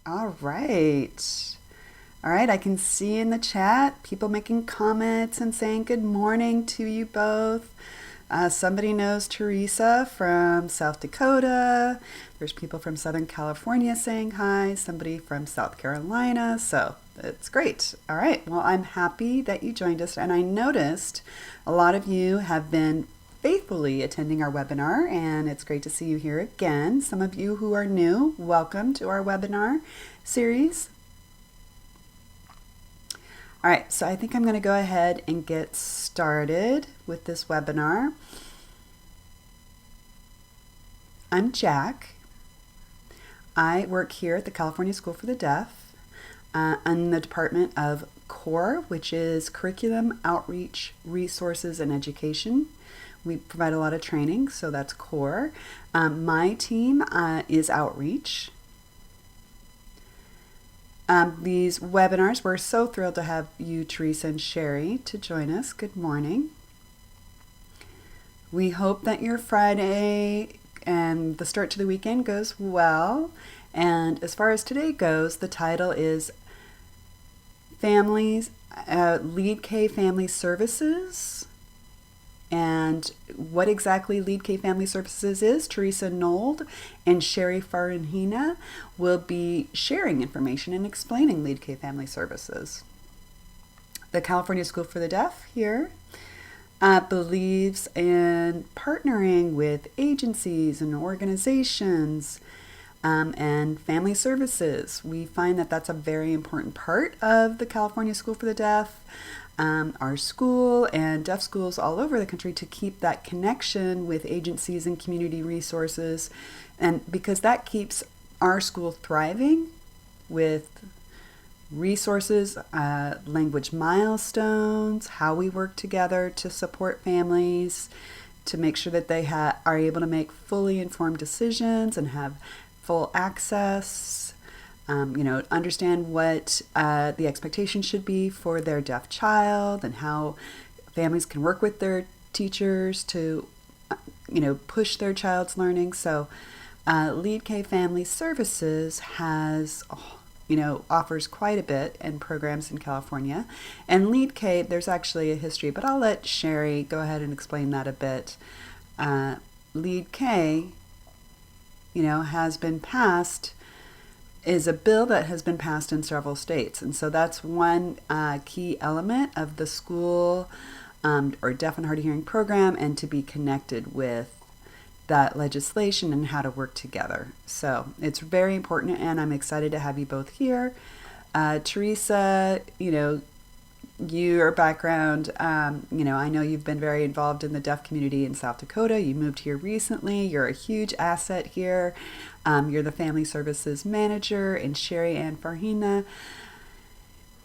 All right. All right, I can see in the chat people making comments and saying good morning to you both. Somebody knows Teresa from South Dakota. There's people from Southern California saying hi, somebody from South Carolina. So it's great. All right, well, I'm happy that you joined us. And I noticed a lot of you have been faithfully attending our webinar, and it's great to see you here again. Some of you who are new, welcome to our webinar series. All right, so I think I'm going to go ahead and get started with this webinar. I'm Jack. I work here at the California School for the Deaf in the Department of CORE, which is Curriculum, Outreach, Resources, and Education. We provide a lot of training, so that's CORE. My team is Outreach. These webinars, we're so thrilled to have you, Teresa and Sherry, to join us. Good morning. We hope that your Friday and the start to the weekend goes well. And as far as today goes, the title is Lead K Family Services. And what exactly Lead K Family Services is, Teresa Nold and Sherry Farahina will be sharing information and explaining Lead K Family Services. The California School for the Deaf here believes in partnering with agencies and organizations and family services. We find that that's a very important part of the California School for the Deaf. Our school and deaf schools all over the country to keep that connection with agencies and community resources, and because that keeps our school thriving with resources, language milestones, how we work together to support families, to make sure that they are able to make fully informed decisions and have full access. Understand what the expectation should be for their deaf child and how families can work with their teachers to, push their child's learning. So Lead K Family Services has, offers quite a bit and programs in California. And Lead K, there's actually a history, but I'll let Sherry go ahead and explain that a bit. Lead K, has been passed is a bill that has been passed in several states. And so that's one key element of the school or deaf and hard of hearing program, and to be connected with that legislation and how to work together. So it's very important, and I'm excited to have you both here. Teresa, your background, I know you've been very involved in the deaf community in South Dakota. You moved here recently. You're a huge asset here. You're the Family Services Manager, and Sherry Ann Farahina,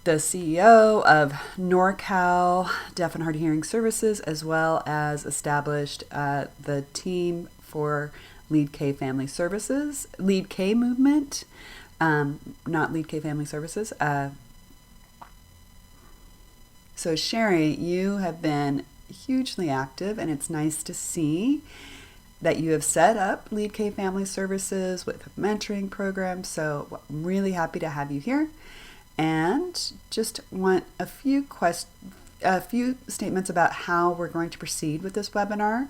the CEO of NorCal Deaf and Hard of Hearing Services, as well as established the team for Lead K Family Services, Lead K Movement, not Lead K Family Services. So Sherry, you have been hugely active, and it's nice to see that you have set up Lead K Family Services with a mentoring program. So I'm really happy to have you here, and just want a few statements about how we're going to proceed with this webinar.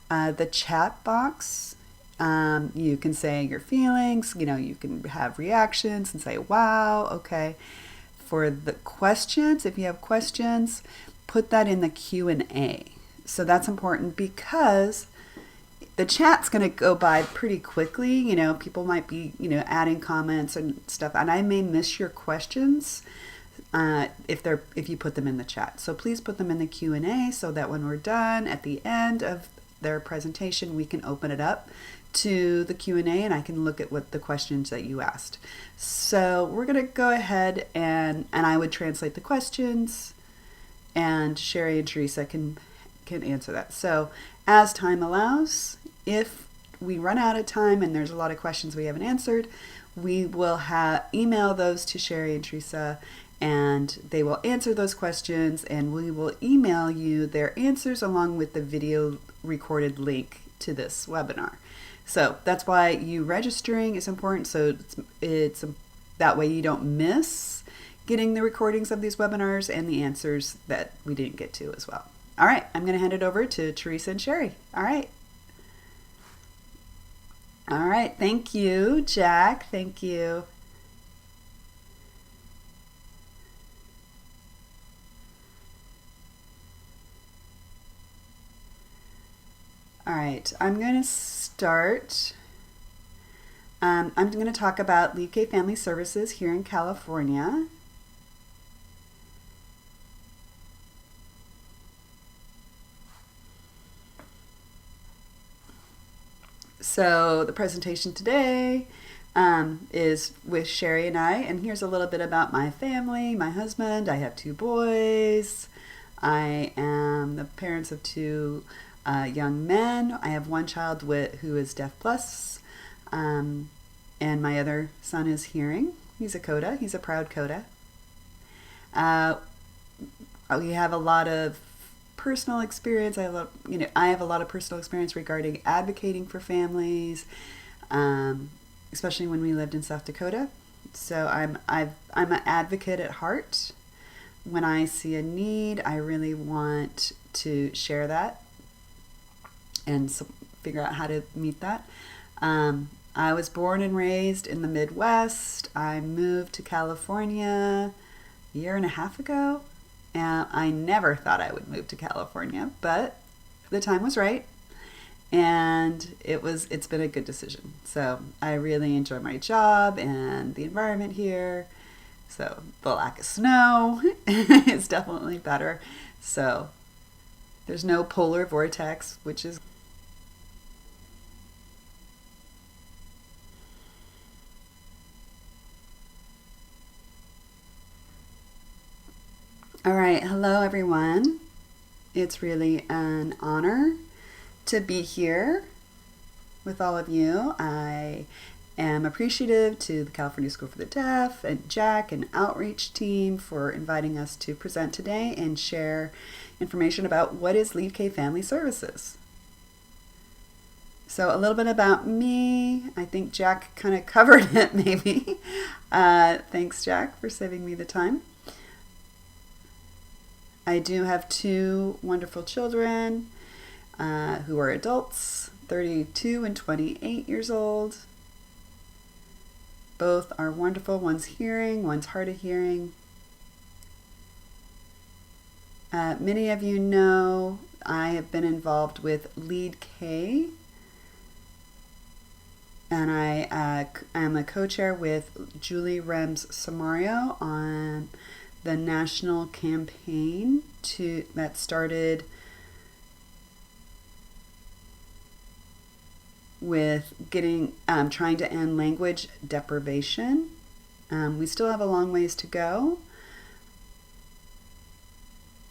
The chat box, you can say your feelings. You can have reactions and say, "Wow, okay." For the questions, if you have questions, put that in the Q&A. So that's important because the chat's going to go by pretty quickly. People might be, adding comments and stuff, and I may miss your questions if you put them in the chat. So please put them in the Q&A so that when we're done at the end of their presentation, we can open it up to the Q&A, and I can look at what the questions that you asked. So we're going to go ahead and I would translate the questions, and Sherry and Teresa can answer that. So as time allows, if we run out of time and there's a lot of questions we haven't answered, we will email those to Sherry and Teresa, and they will answer those questions, and we will email you their answers along with the video recorded link to this webinar. So that's why you registering is important. So it's That way you don't miss getting the recordings of these webinars and the answers that we didn't get to as well. All right, I'm going to hand it over to Teresa and Sherry. All right. All right, thank you, Jack. Thank you. All right, I'm going to start. I'm going to talk about Lead K Family Services here in California. So the presentation today is with Sherry and I, and here's a little bit about my family, my husband. I have 2 boys. I am the parents of 2 young men. I have 1 child who is deaf plus, and my other son is hearing. He's a CODA. He's a proud CODA. We have a lot of personal experience. I have a lot of personal experience regarding advocating for families, especially when we lived in South Dakota. So I'm an advocate at heart. When I see a need, I really want to share that and figure out how to meet that. I was born and raised in the Midwest. I moved to California a year and a half ago. I never thought I would move to California, but the time was right, and it's been a good decision. So I really enjoy my job and the environment here. So the lack of snow is definitely better. So there's no polar vortex, which is all right. Hello, everyone. It's really an honor to be here with all of you. I am appreciative to the California School for the Deaf and Jack and Outreach team for inviting us to present today and share information about what is Lead K Family Services. So a little bit about me. I think Jack kind of covered it maybe. Thanks, Jack, for saving me the time. I do have 2 wonderful children who are adults, 32 and 28 years old. Both are wonderful. One's hearing, one's hard of hearing. Many of you know I have been involved with Lead K, and I am a co-chair with Julie Rems Samario on the national campaign that started with trying to end language deprivation. We still have a long ways to go,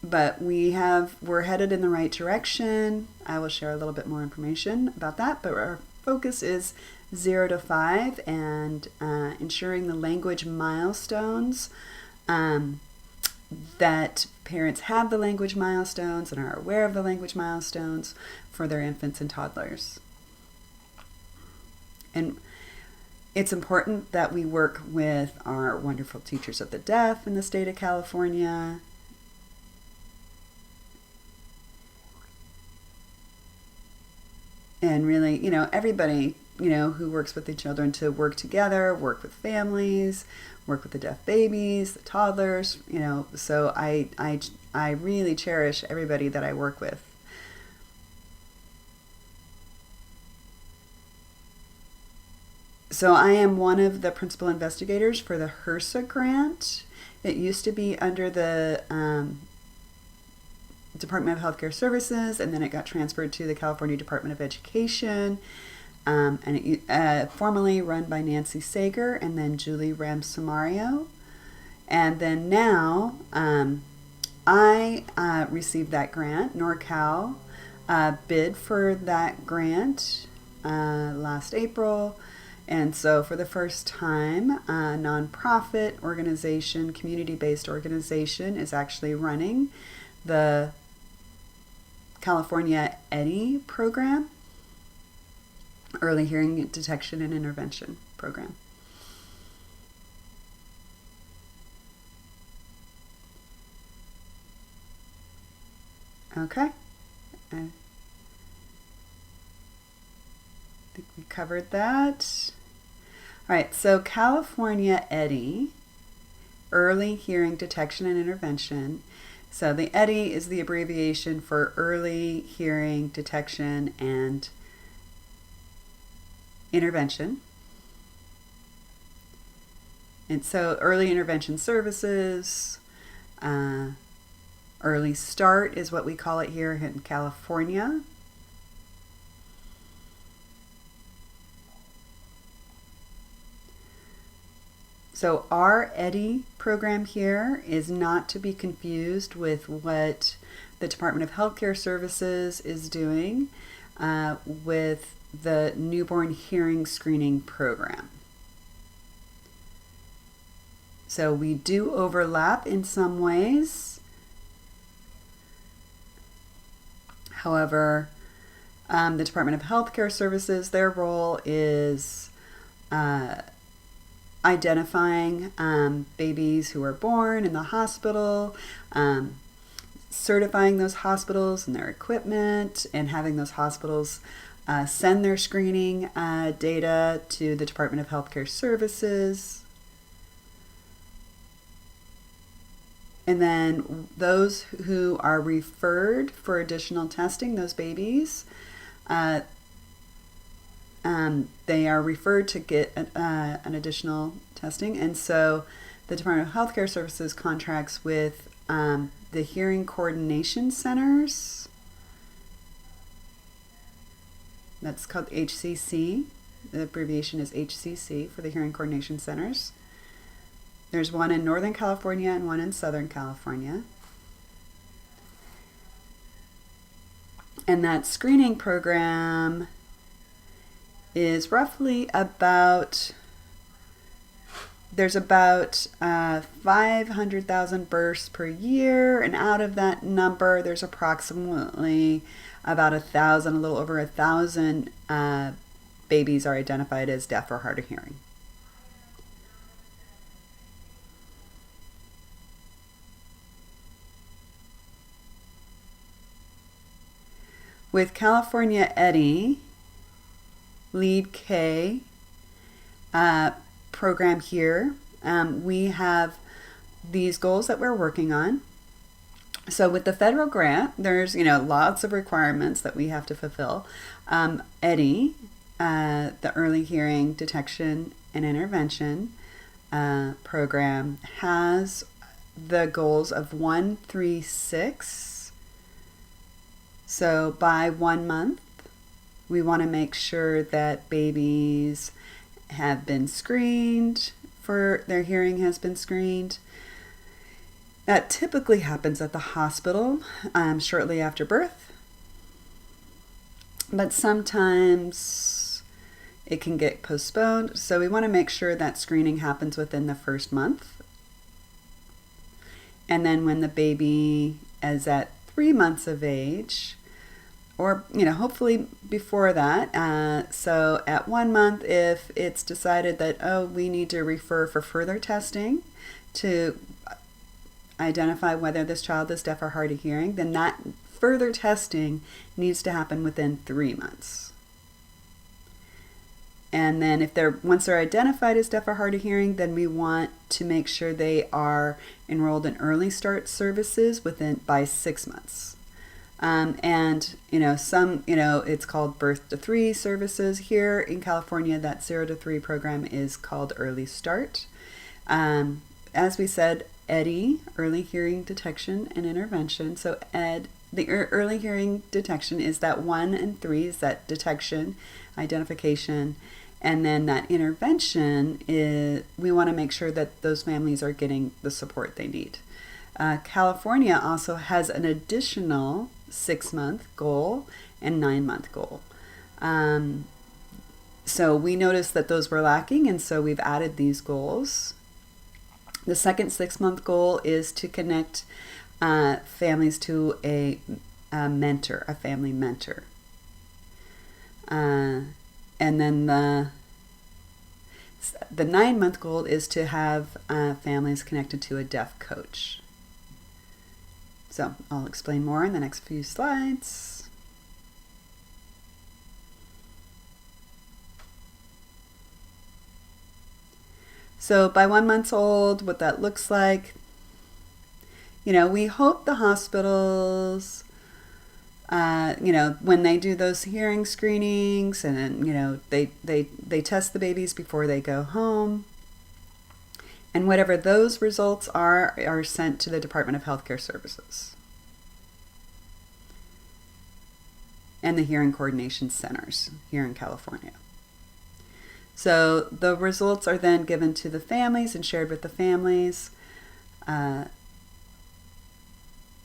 but we're headed in the right direction. I will share a little bit more information about that, but our focus is 0 to 5 and ensuring the language milestones, that parents have the language milestones and are aware of the language milestones for their infants and toddlers. And it's important that we work with our wonderful teachers of the deaf in the state of California. And really, everybody, who works with the children to work together, work with families, work with the deaf babies, the toddlers, so I really cherish everybody that I work with. So I am one of the principal investigators for the HRSA grant. It used to be under the Department of Healthcare Services, and then it got transferred to the California Department of Education. And it formerly run by Nancy Sager and then Julie Ram-Samario. And then now I received that grant. NorCal bid for that grant last April. And so for the first time, a nonprofit organization, community-based organization, is actually running the California EDI program, Early Hearing Detection and Intervention program. Okay. I think we covered that. All right, so California EDI, Early Hearing Detection and Intervention. So the EDI is the abbreviation for Early Hearing Detection and Intervention. And so early intervention services, early start is what we call it here in California. So our EDI program here is not to be confused with what the Department of Healthcare Services is doing with the newborn hearing screening program. So we do overlap in some ways. However, the Department of Healthcare Services, their role is identifying babies who are born in the hospital, certifying those hospitals and their equipment, and having those hospitals send their screening data to the Department of Healthcare Services. And then those who are referred for additional testing, those babies, they are referred to get an additional testing. And so the Department of Healthcare Services contracts with the Hearing Coordination Centers. That's called HCC. The abbreviation is HCC for the Hearing Coordination Centers. There's one in Northern California and one in Southern California. And that screening program is roughly about, there's about 500,000 births per year, and out of that number, there's approximately about 1,000, a little over 1,000 babies are identified as deaf or hard of hearing. With California EDI, Lead K program here, we have these goals that we're working on. So with the federal grant, there's lots of requirements that we have to fulfill. EDI, the Early Hearing Detection and Intervention program, has the goals of 1, 3, 6. So by 1 month, we want to make sure that babies have been screened, for their hearing has been screened. That typically happens at the hospital shortly after birth, but sometimes it can get postponed. So we want to make sure that screening happens within the first month. And then when the baby is at 3 months of age, or hopefully before that, so at 1 month, if it's decided that we need to refer for further testing to identify whether this child is deaf or hard of hearing, then that further testing needs to happen within 3 months. And then once they're identified as deaf or hard of hearing, then we want to make sure they are enrolled in early start services by 6 months. It's called birth to 3 services. Here in California, that 0 to 3 program is called Early Start. As we said, EDI, Early Hearing Detection and Intervention. So the early hearing detection is that 1 and 3 is that detection, identification, and then that intervention is, we want to make sure that those families are getting the support they need. California also has an additional 6-month goal and 9-month goal. So we noticed that those were lacking, and so we've added these goals. The second 6-month goal is to connect families to a mentor, a family mentor. And then the 9-month goal is to have families connected to a deaf coach. So I'll explain more in the next few slides. So by 1 month old, what that looks like, we hope the hospitals, when they do those hearing screenings and, they test the babies before they go home. And whatever those results are sent to the Department of Healthcare Services and the hearing coordination centers here in California. So the results are then given to the families and shared with the families.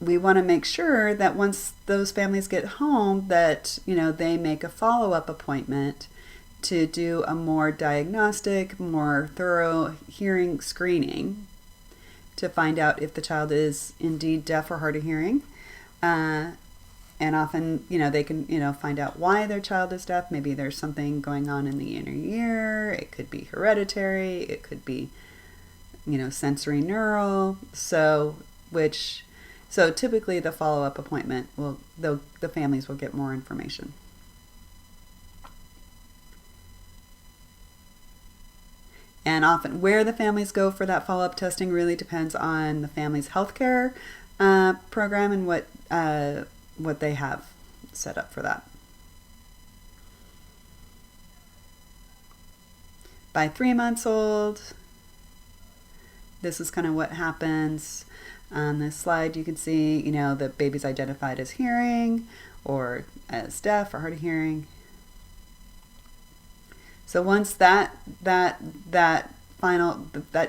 We want to make sure that once those families get home that, they make a follow-up appointment to do a more diagnostic, more thorough hearing screening to find out if the child is indeed deaf or hard of hearing. And often, they can, find out why their child is deaf. Maybe there's something going on in the inner ear. It could be hereditary. It could be, sensory neural. So typically the follow-up appointment the families will get more information. And often where the families go for that follow-up testing really depends on the family's healthcare program and what they have set up for that. By 3 months old, this is kind of what happens. On this slide, you can see, the baby's identified as hearing or as deaf or hard of hearing. So once that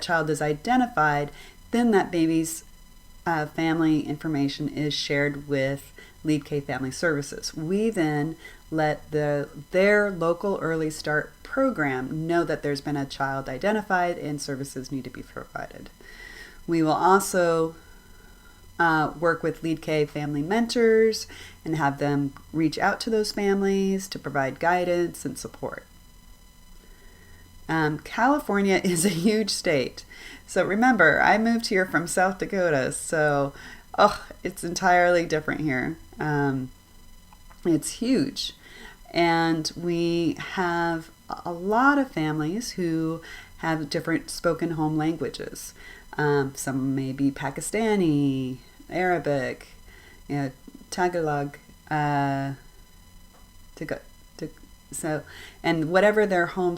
child is identified, then that baby's family information is shared with Lead K Family Services. We then let their local early start program know that there's been a child identified and services need to be provided. We will also work with Lead K family mentors and have them reach out to those families to provide guidance and support. California is a huge state. So remember, I moved here from South Dakota, so it's entirely different here. It's huge. And we have a lot of families who have different spoken home languages. Some may be Pakistani, Arabic, Tagalog, and whatever their home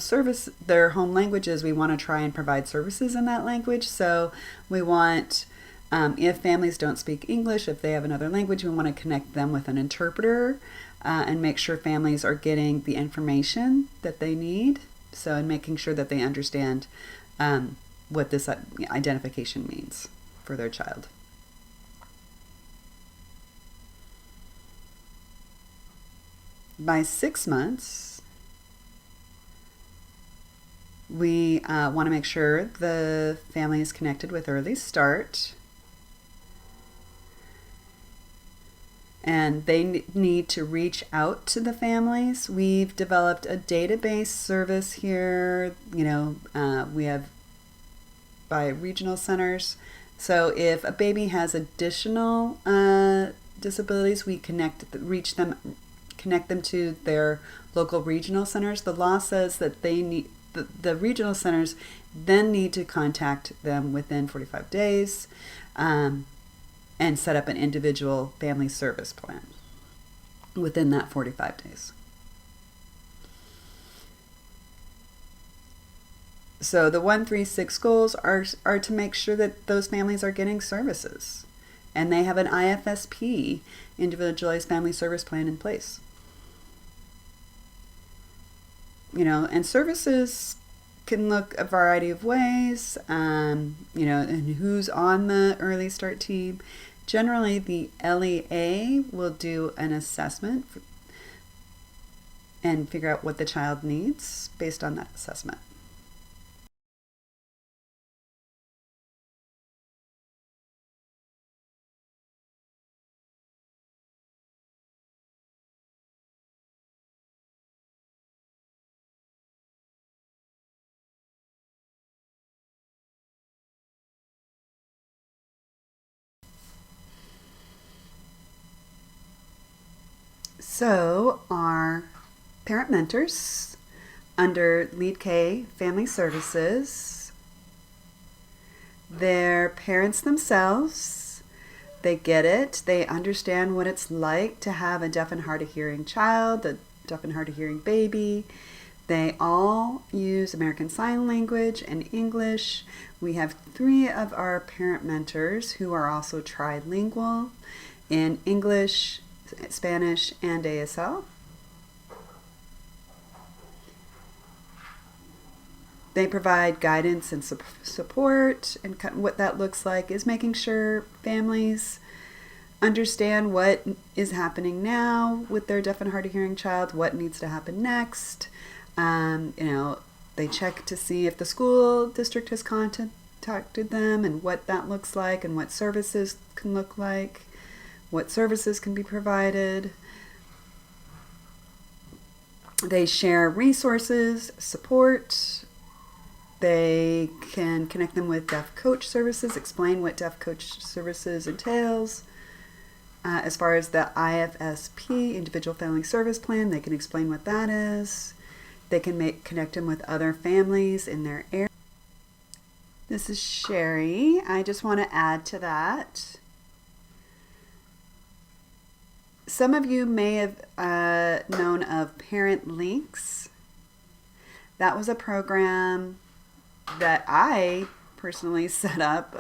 language is, we want to try and provide services in that language. So we want, if families don't speak English, if they have another language, we want to connect them with an interpreter and make sure families are getting the information that they need. So, and making sure that they understand what this identification means for their child. By 6 months, we want to make sure the family is connected with Early Start. And they need to reach out to the families. We've developed a database service here. We have by regional centers. So if a baby has additional disabilities, we connect them to their local regional centers. The law says that they need the regional centers then need to contact them within 45 days and set up an individual family service plan within that 45 days. So the 136 goals are to make sure that those families are getting services and they have an IFSP, individualized family service plan, in place. And services can look a variety of ways, and who's on the Early Start team. Generally, the LEA will do an assessment and figure out what the child needs based on that assessment. So our parent mentors under Lead K Family Services, they're parents themselves. They get it. They understand what it's like to have a deaf and hard of hearing child, a deaf and hard of hearing baby. They all use American Sign Language and English. We have 3 of our parent mentors who are also trilingual in English, Spanish, and ASL. They provide guidance and support, and what that looks like is making sure families understand what is happening now with their deaf and hard of hearing child, what needs to happen next. They check to see if the school district has contacted them and what that looks like and what services can look like, what services can be provided. They share resources, support. They can connect them with Deaf Coach Services, explain what Deaf Coach Services entails. As far as the IFSP, Individual Family Service Plan, they can explain what that is. They can connect them with other families in their area. This is Sherry. I just want to add to that. Some of you may have known of Parent Links. That was a program that I personally set up,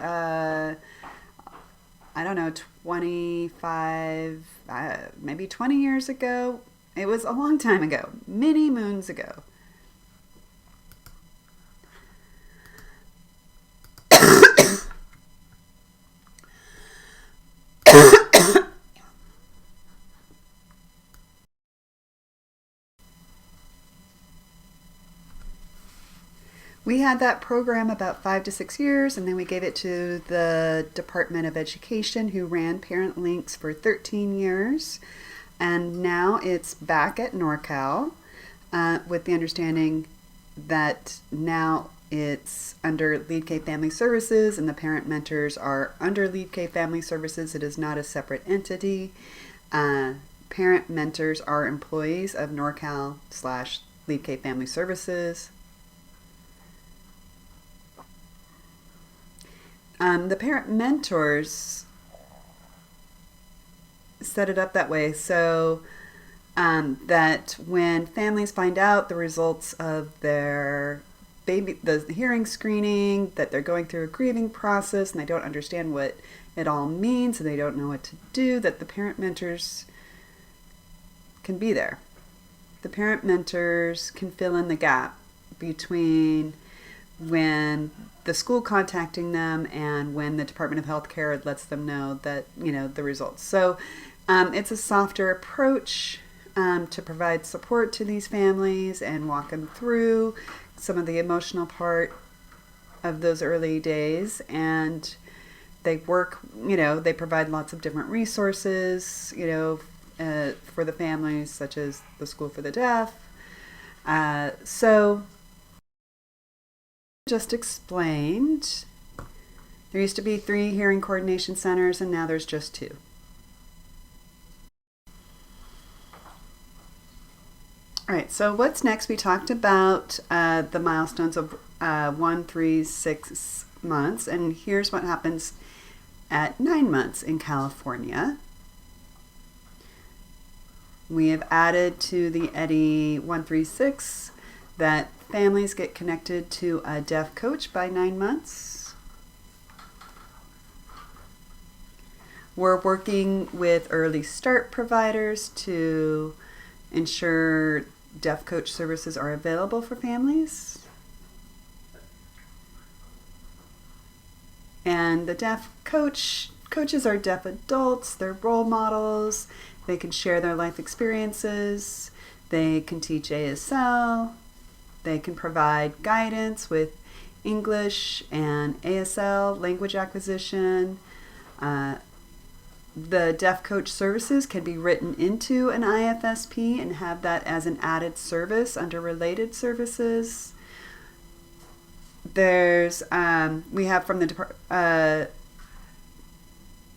25, maybe 20 years ago. It was a long time ago, many moons ago. We had that program about 5 to 6 years, and then we gave it to the Department of Education, who ran Parent Links for 13 years. And now it's back at NorCal with the understanding that now it's under Lead K Family Services, and the parent mentors are under Lead K Family Services. It is not a separate entity. Parent mentors are employees of NorCal/Lead K Family Services. The parent mentors set it up that way so that when families find out the results of their the hearing screening, that they're going through a grieving process and they don't understand what it all means and they don't know what to do, that the parent mentors can be there. The parent mentors can fill in the gap between when the school contacting them and when the Department of Healthcare lets them know that, the results. So it's a softer approach to provide support to these families and walk them through some of the emotional part of those early days. And they work, they provide lots of different resources, for the families, such as the School for the Deaf. So just explained, there used to be 3 hearing coordination centers, and now there's just 2. All right, so what's next? We talked about the milestones of 1, 3, 6 months, and here's what happens at 9 months in California. We have added to the EDI 136 that families get connected to a deaf coach by 9 months. We're working with early start providers to ensure deaf coach services are available for families. And the deaf coaches are deaf adults, they're role models, they can share their life experiences, they can teach ASL, they can provide guidance with English and ASL, language acquisition. The Deaf Coach services can be written into an IFSP and have that as an added service under related services. There's, we have from the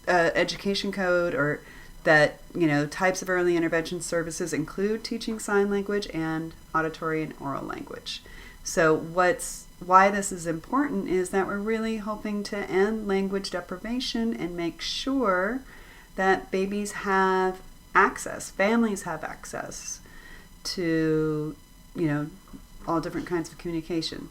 education code or that, types of early intervention services include teaching sign language and auditory and oral language. So why this is important is that we're really hoping to end language deprivation and make sure that babies have access, families have access to, all different kinds of communication.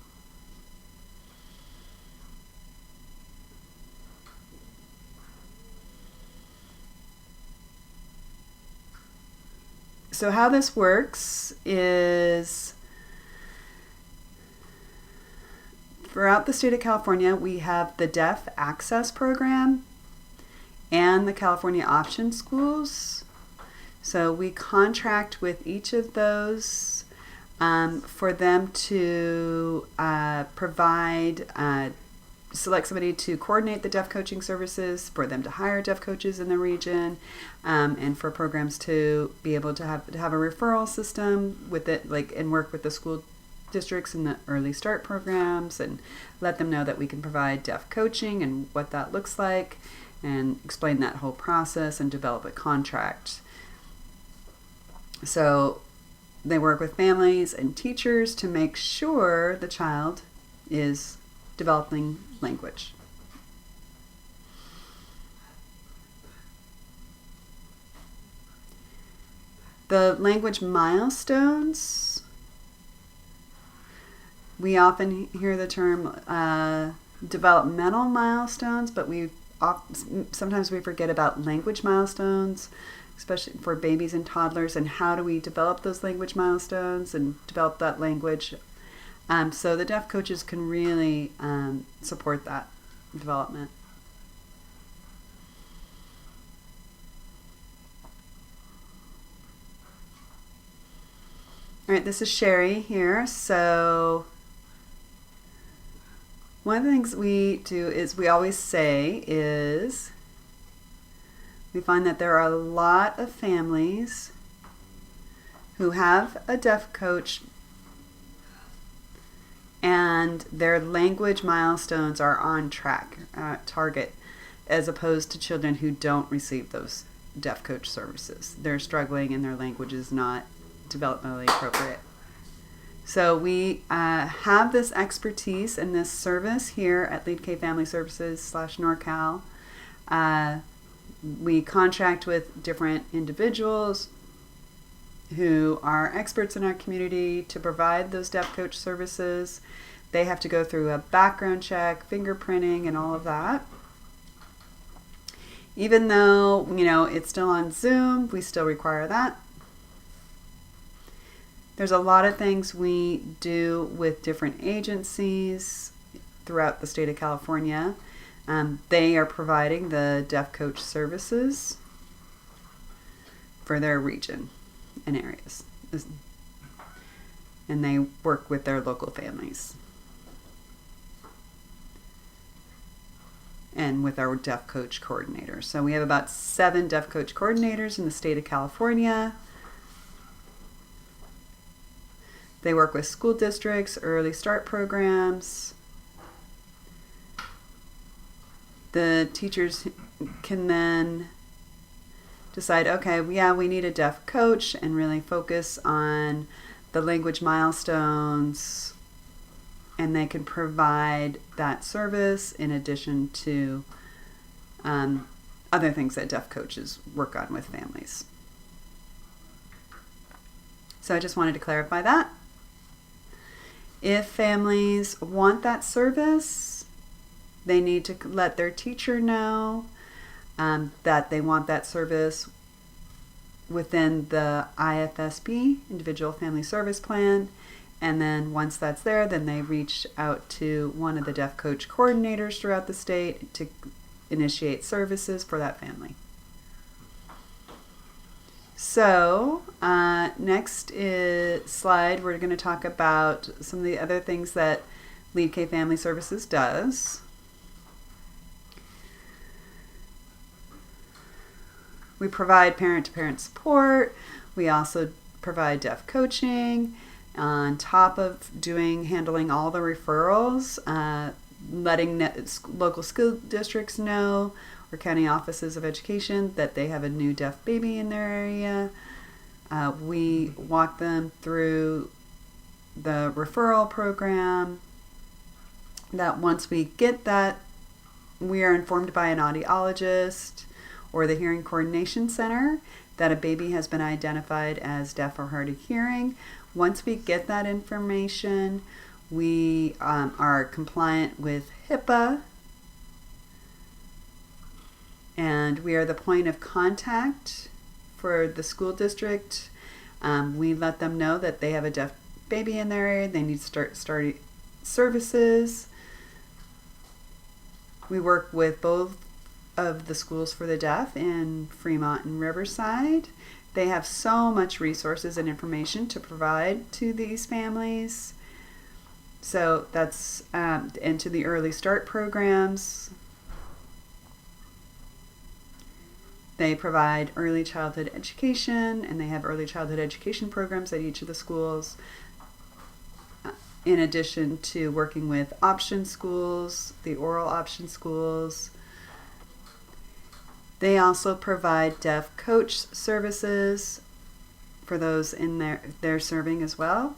So how this works is throughout the state of California, we have the Deaf Access Program and the California Option Schools. So we contract with each of those for them to select somebody to coordinate the deaf coaching services, for them to hire deaf coaches in the region, and for programs to be able to have a referral system with it, and work with the school districts in the early start programs and let them know that we can provide deaf coaching and what that looks like, and explain that whole process and develop a contract. So they work with families and teachers to make sure the child is developing language. The language milestones, we often hear the term developmental milestones, but sometimes we forget about language milestones, especially for babies and toddlers, and how do we develop those language milestones and develop that language. So the deaf coaches can really support that development. All right, this is Sherry here. So one of the things we do is we always say is we find that there are a lot of families who have a deaf coach and their language milestones are on target, as opposed to children who don't receive those deaf coach services. They're struggling and their language is not developmentally appropriate. So we have this expertise and this service here at Lead K Family Services /NorCal. We contract with different individuals who are experts in our community to provide those deaf coach services. They have to go through a background check, fingerprinting, and all of that. Even though, it's still on Zoom, we still require that. There's a lot of things we do with different agencies throughout the state of California. They are providing the deaf coach services for their region and areas. And they work with their local families. And with our deaf coach coordinators. So we have about 7 deaf coach coordinators in the state of California. They work with school districts, early start programs. The teachers can then decide, okay, we need a deaf coach, and really focus on the language milestones, and they can provide that service in addition to other things that deaf coaches work on with families. So I just wanted to clarify that. If families want that service, they need to let their teacher know that they want that service within the IFSP, Individual Family Service Plan. And then once that's there, then they reach out to one of the deaf coach coordinators throughout the state to initiate services for that family. So next slide, we're going to talk about some of the other things that Lead K Family Services does. We provide parent-to-parent support. We also provide deaf coaching on top of handling all the referrals, letting local school districts know, or county offices of education that they have a new deaf baby in their area. We walk them through the referral program, that once we get that, we are informed by an audiologist or the Hearing Coordination Center that a baby has been identified as deaf or hard of hearing. Once we get that information, we are compliant with HIPAA, and we are the point of contact for the school district. We let them know that they have a deaf baby in their area, they need to start services. We work with both of the schools for the deaf in Fremont and Riverside. They have so much resources and information to provide to these families. So that's into the early start programs. They provide early childhood education, and they have early childhood education programs at each of the schools, in addition to working with option schools, the oral option schools. They also provide deaf coach services for those in their serving as well.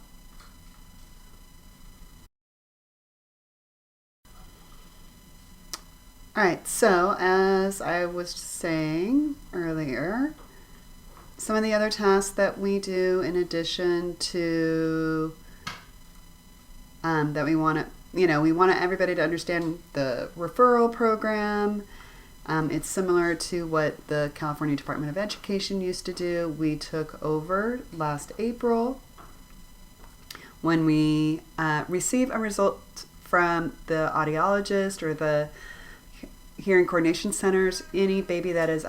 All right, so as I was saying earlier, some of the other tasks that we do in addition to that we want everybody to understand the referral program. It's similar to what the California Department of Education used to do. We took over last April. When we receive a result from the audiologist or the Hearing Coordination Centers, any baby that is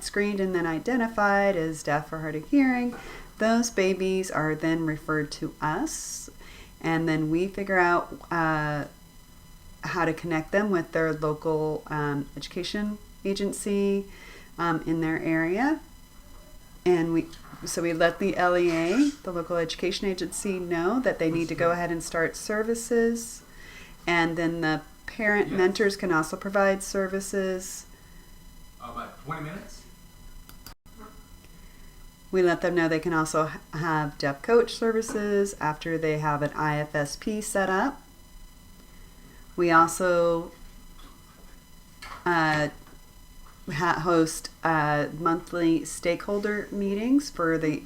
screened and then identified as deaf or hard of hearing, those babies are then referred to us, and then we figure out how to connect them with their local education agency in their area. And we let the LEA, the local education agency, know that they need to go ahead and start services. And then the parent mentors can also provide services. About 20 minutes? We let them know they can also have deaf coach services after they have an IFSP set up. We also host monthly stakeholder meetings for the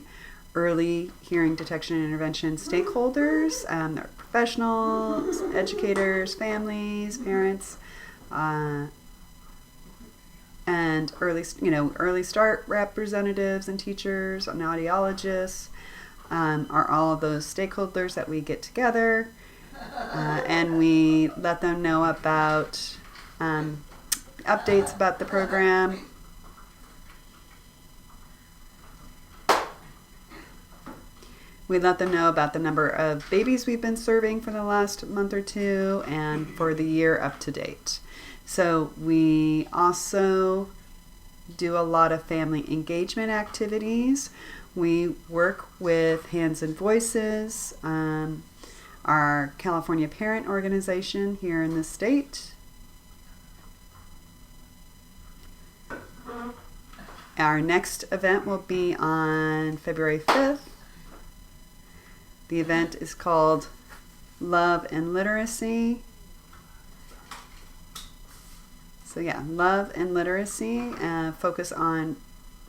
early hearing detection and intervention stakeholders. They're professionals, educators, families, parents, and early start representatives and teachers and audiologists are all of those stakeholders that we get together. And we let them know about updates about the program. We let them know about the number of babies we've been serving for the last month or two and for the year up to date. So we also do a lot of family engagement activities. We work with Hands and Voices, our California parent organization here in the state. Our next event will be on February 5th. The event is called Love and Literacy. So yeah, Love and Literacy, focus on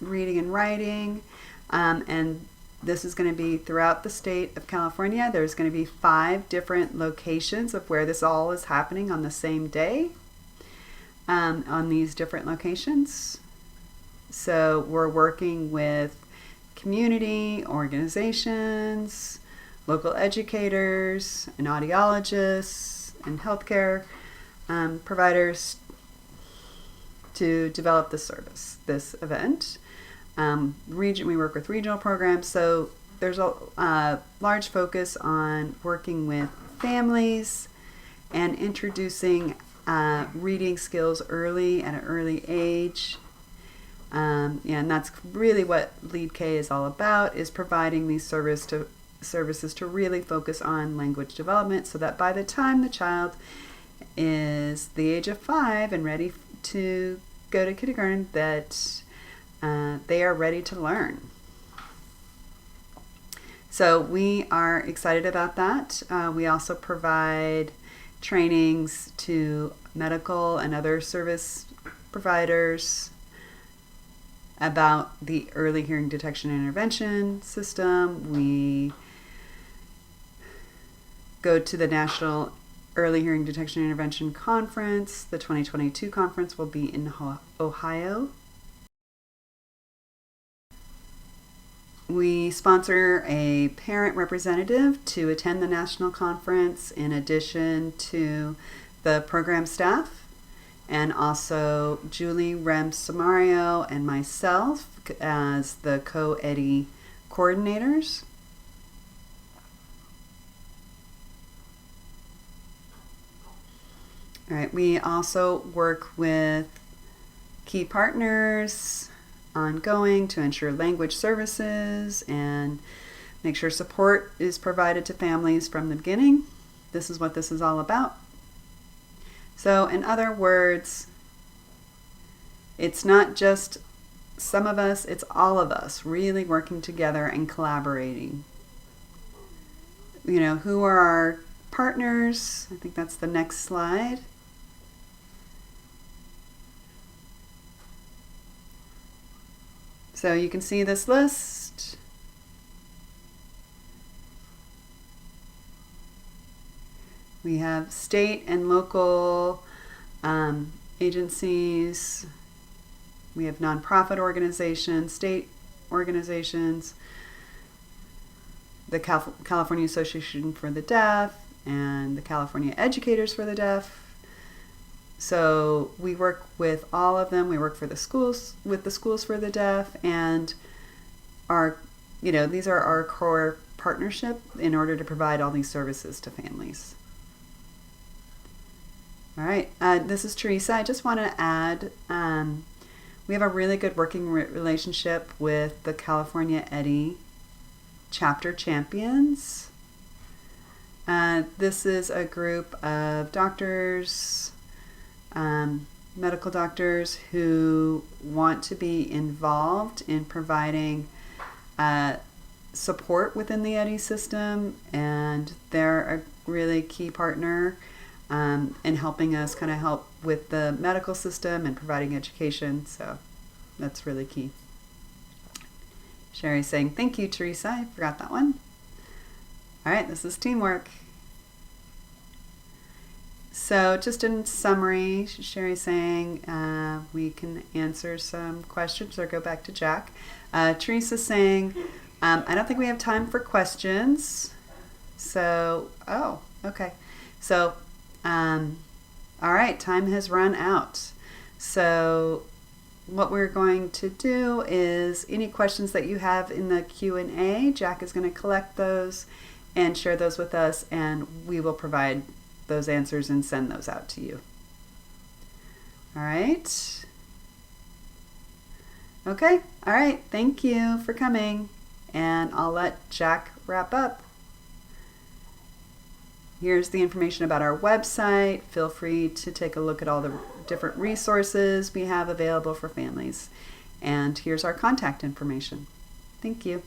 reading and writing, and this is going to be throughout the state of California. There's going to be 5 different locations of where this all is happening on the same day, on these different locations. So we're working with community organizations, local educators, and audiologists, and healthcare providers to develop this event. We work with regional programs, so there's a large focus on working with families and introducing reading skills early at an early age. And that's really what Lead K is all about, is providing these services to really focus on language development, so that by the time the child is the age of 5 and ready to go to kindergarten that they are ready to learn. So we are excited about that. We also provide trainings to medical and other service providers about the early hearing detection and intervention system. We go to the National Early Hearing Detection and Intervention Conference. The 2022 conference will be in Ohio. We sponsor a parent representative to attend the national conference in addition to the program staff, and also Julie Rem-Samario and myself as the co-EDI coordinators. All right, we also work with key partners ongoing to ensure language services and make sure support is provided to families from the beginning. This is what this is all about. So in other words, it's not just some of us, it's all of us really working together and collaborating. You know, who are our partners? I think that's the next slide. So you can see this list. We have state and local agencies. We have nonprofit organizations, state organizations, the California Association for the Deaf, and the California Educators for the Deaf. So we work with all of them. We work for the schools, with the Schools for the Deaf, and these are our core partnership in order to provide all these services to families. All right, this is Teresa. I just want to add, we have a really good working relationship with the California EDI chapter champions. This is a group of doctors, medical doctors who want to be involved in providing support within the EDI system, and they're a really key partner in helping us kind of help with the medical system and providing education. So that's really key. Sherry's saying, thank you, Teresa. I forgot that one. All right, this is teamwork. So just in summary, Sherry's saying we can answer some questions or go back to Jack. Teresa's saying, I don't think we have time for questions. So, okay. So, all right, time has run out. So what we're going to do is any questions that you have in the Q&A, Jack is going to collect those and share those with us, and we will provide those answers and send those out to you. All right. Okay. All right. Thank you for coming, and I'll let Jack wrap up. Here's the information about our website. Feel free to take a look at all the different resources we have available for families. And here's our contact information. Thank you.